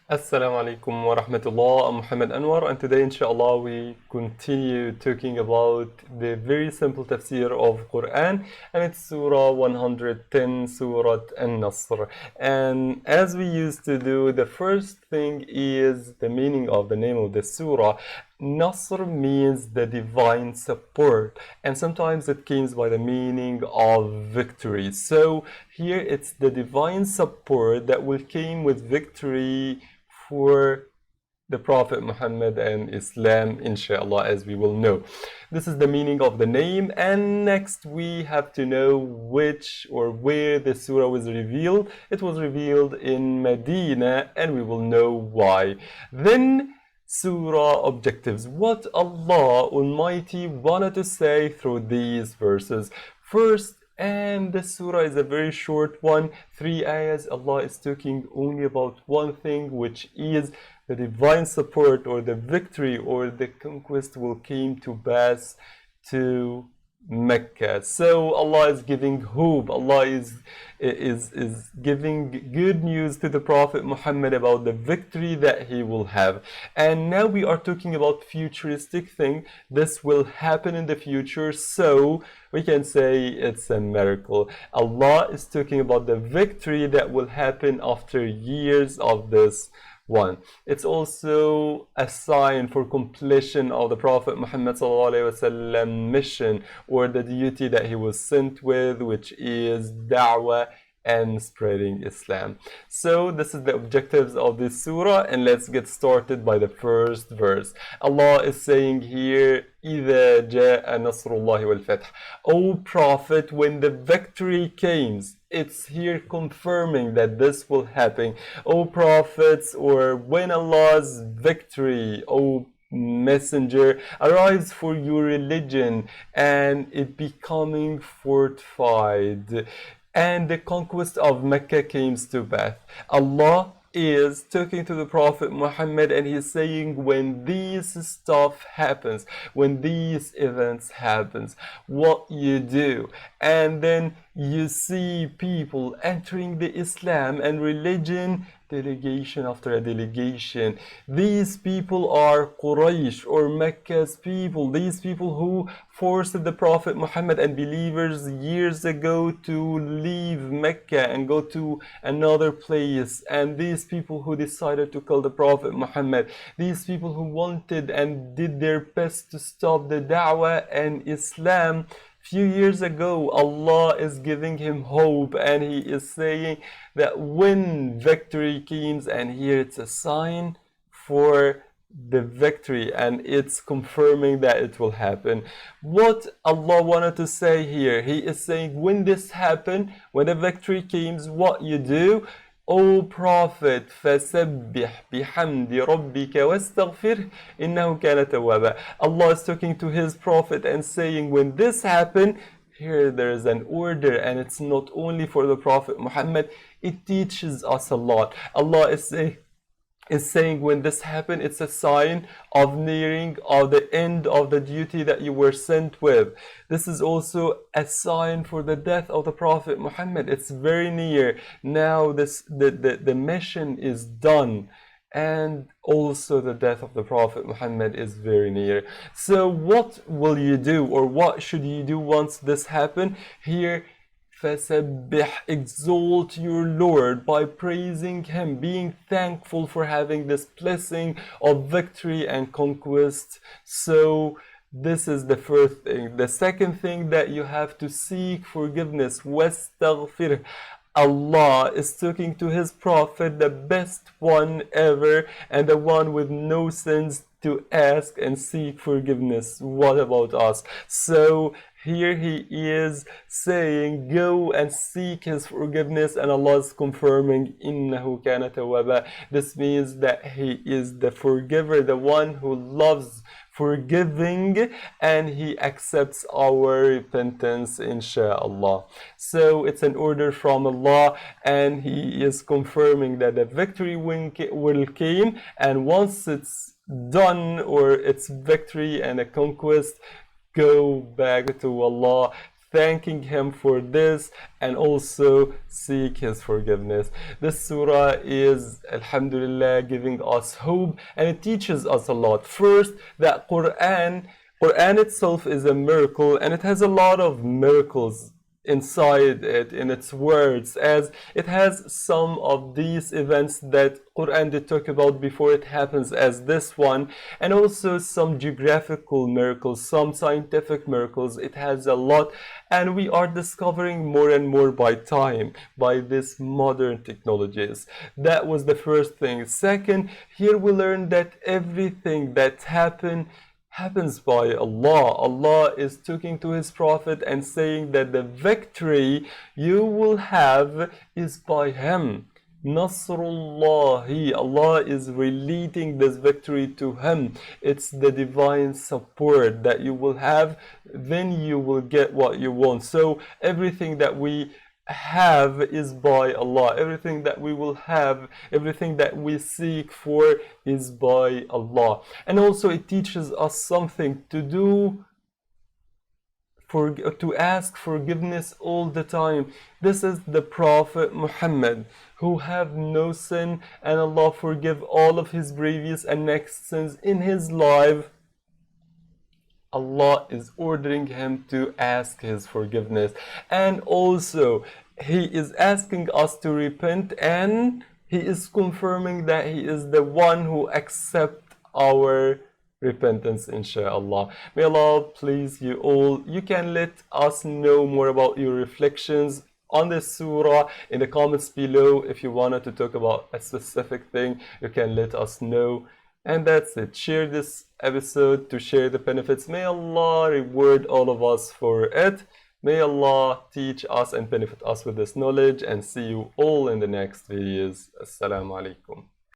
Assalamu alaikum wa rahmatullah. I'm Muhammad Anwar, and today, inshallah, we continue talking about the very simple tafsir of Quran, and it's Surah 110, Surah An-Nasr. And as we used to do, the first thing is the meaning of the name of the surah. Nasr means the divine support, and sometimes it comes by the meaning of victory. So here it's the divine support that will came with victory for the Prophet Muhammad and Islam, inshallah, as we will know. This is the meaning of the name, and next we have to know which or where the surah was revealed. It was revealed in Medina, and we will know why. Then surah objectives, what Allah Almighty wanted to say through these verses. First, and the surah is a very short one, 3 ayahs. Allah is talking only about one thing, which is the divine support or the victory or the conquest will came to pass to Mecca. So Allah is giving hope. Allah is giving good news to the Prophet Muhammad about the victory that he will have. And now we are talking about futuristic thing. This will happen in the future, so we can say it's a miracle. Allah is talking about the victory that will happen after years of this one. It's also a sign for completion of the Prophet Muhammad ﷺ mission or the duty that he was sent with, which is da'wah and spreading Islam. So this is the objectives of this surah, and let's get started by the first verse. Allah is saying here, إِذَا جَاءَ نَصْرُ اللَّهِ وَالْفَتْحِ. O Prophet, when the victory comes, it's here confirming that this will happen. O prophets, or when Allah's victory, O messenger, arrives for your religion and it becoming fortified, and the conquest of Mecca came to pass. Allah is talking to the Prophet Muhammad, and he's saying, when these stuff happens, when these events happens, what you do. And then you see people entering the Islam and religion, delegation after a delegation. These people are Quraysh or Mecca's people. These people who forced the Prophet Muhammad and believers years ago to leave Mecca and go to another place. And these people who decided to kill the Prophet Muhammad. These people who wanted and did their best to stop the da'wah and Islam. Few years ago, Allah is giving him hope, and he is saying that when victory comes, and here it's a sign for the victory, and it's confirming that it will happen. What Allah wanted to say here, he is saying, when this happen, when the victory comes, what you do? O Prophet, فَسَبِّحْ بِحَمْدِ رَبِّكَ وَاسْتَغْفِرْهِ إِنَّهُ كَانَ تَوَّابًا. Allah is talking to his Prophet and saying, when this happened, here there is an order, and it's not only for the Prophet Muhammad, it teaches us a lot. Allah is saying, when this happened, it's a sign of nearing of the end of the duty that you were sent with. This is also a sign for the death of the Prophet Muhammad. It's very near. Now the mission is done, and also the death of the Prophet Muhammad is very near. So what will you do, or what should you do once this happen? Here, فَسَبِّحْ, exalt your Lord by praising Him, being thankful for having this blessing of victory and conquest. So this is the first thing. The second thing, that you have to seek forgiveness. وَاسْتَغْفِرْ. Allah is talking to his Prophet, the best one ever, and the one with no sins, to ask and seek forgiveness. What about us? So here he is saying, go and seek his forgiveness, and Allah is confirming, إِنَّهُ كَانَ تَوَّابًا. This means that he is the forgiver, the one who loves forgiving, and he accepts our repentance, inshallah. So it's an order from Allah, and he is confirming that the victory will came, and once it's done, or it's victory and a conquest, go back to Allah, thanking him for this and also seek his forgiveness. This surah is, alhamdulillah, giving us hope, and it teaches us a lot. First, that Quran itself is a miracle, and it has a lot of miracles inside it, in its words, as it has some of these events that Quran did talk about before it happens, as this one, and also some geographical miracles, some scientific miracles. It has a lot, and we are discovering more and more by time, by these modern technologies. That was the first thing. Second, here we learn that everything that happens by Allah. Allah is talking to his prophet and saying that the victory you will have is by him. Nasrullahi. Allah is relating this victory to him. It's the divine support that you will have, then you will get what you want. So everything that we have is by Allah. Everything that we will have, everything that we seek for is by Allah. And also it teaches us something to do, to ask forgiveness all the time. This is the Prophet Muhammad, who have no sin, and Allah forgive all of his previous and next sins in his life. Allah is ordering him to ask his forgiveness, and also he is asking us to repent, and he is confirming that he is the one who accepts our repentance, inshallah. May Allah please you all. You can let us know more about your reflections on this surah in the comments below. If you wanted to talk about a specific thing, you can let us know. And that's it. Share this episode to share the benefits. May Allah reward all of us for it. May Allah teach us and benefit us with this knowledge. And see you all in the next videos. Assalamu alaikum.